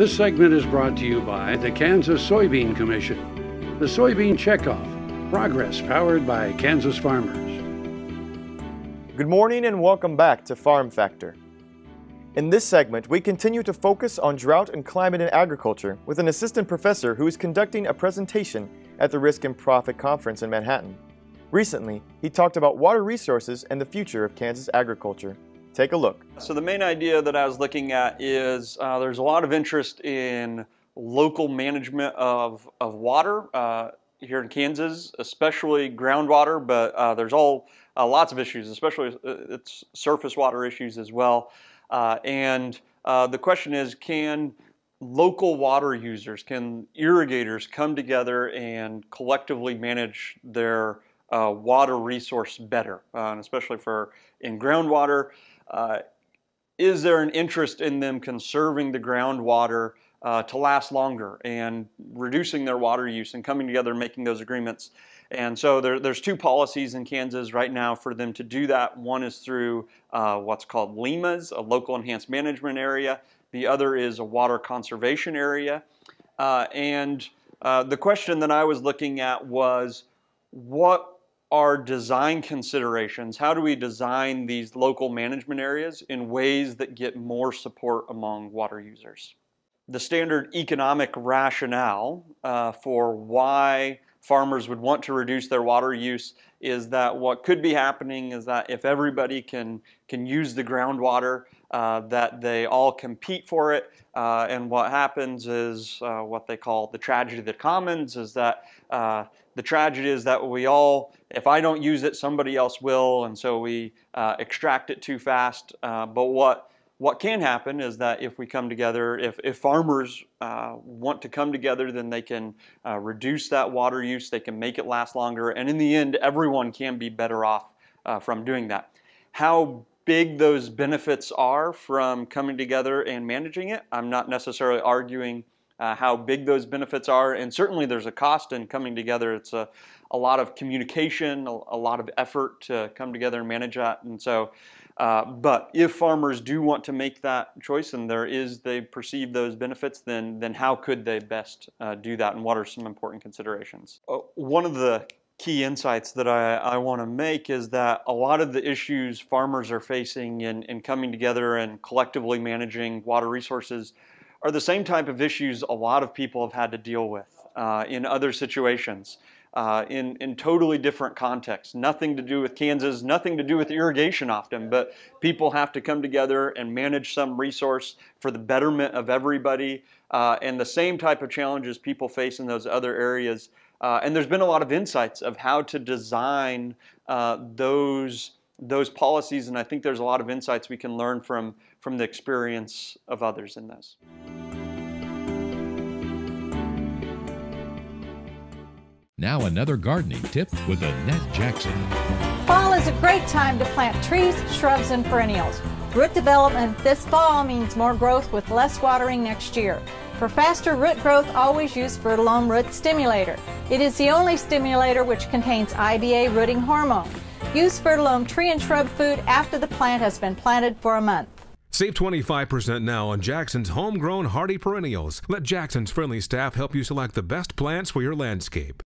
This segment is brought to you by the Kansas Soybean Commission. The Soybean Checkoff, progress powered by Kansas farmers. Good morning and welcome back to Farm Factor. In this segment, we continue to focus on drought and climate in agriculture with an assistant professor who is conducting a presentation at the Risk and Profit Conference in Manhattan. Recently, he talked about water resources and the future of Kansas agriculture. Take a look. So the main idea that I was looking at is there's a lot of interest in local management of water here in Kansas, especially groundwater, but there's lots of issues, especially it's surface water issues as well. The question is, can local water users, can irrigators come together and collectively manage their water resource better, and especially in groundwater? Is there an interest in them conserving the groundwater to last longer and reducing their water use and coming together and making those agreements? And so there's two policies in Kansas right now for them to do that. One is through what's called LEMAs, a local enhanced management area. The other is a water conservation area. The question that I was looking at was, what are design considerations? How do we design these local management areas in ways that get more support among water users? The standard economic rationale for why farmers would want to reduce their water use is that what could be happening is that if everybody can use the groundwater, that they all compete for it, and what happens is what they call the tragedy of the commons, is that the tragedy is that if I don't use it, somebody else will, and so we extract it too fast. But what can happen is that if we come together, if farmers want to come together, then they can reduce that water use, they can make it last longer, and in the end, everyone can be better off from doing that. How big those benefits are from coming together and managing it, I'm not necessarily arguing how big those benefits are, and certainly there's a cost in coming together. It's a lot of communication, a lot of effort to come together and manage that, and so but if farmers do want to make that choice and they perceive those benefits, then how could they best do that, and what are some important considerations? One of the key insights that I want to make is that a lot of the issues farmers are facing in coming together and collectively managing water resources are the same type of issues a lot of people have had to deal with in other situations. In totally different contexts. Nothing to do with Kansas, nothing to do with irrigation often, but people have to come together and manage some resource for the betterment of everybody, and the same type of challenges people face in those other areas. And there's been a lot of insights of how to design those policies, and I think there's a lot of insights we can learn from the experience of others in this. Now another gardening tip with Annette Jackson. Fall is a great time to plant trees, shrubs, and perennials. Root development this fall means more growth with less watering next year. For faster root growth, always use Fertilome Root Stimulator. It is the only stimulator which contains IBA rooting hormone. Use Fertilome tree and shrub food after the plant has been planted for a month. Save 25% now on Jackson's homegrown hardy perennials. Let Jackson's friendly staff help you select the best plants for your landscape.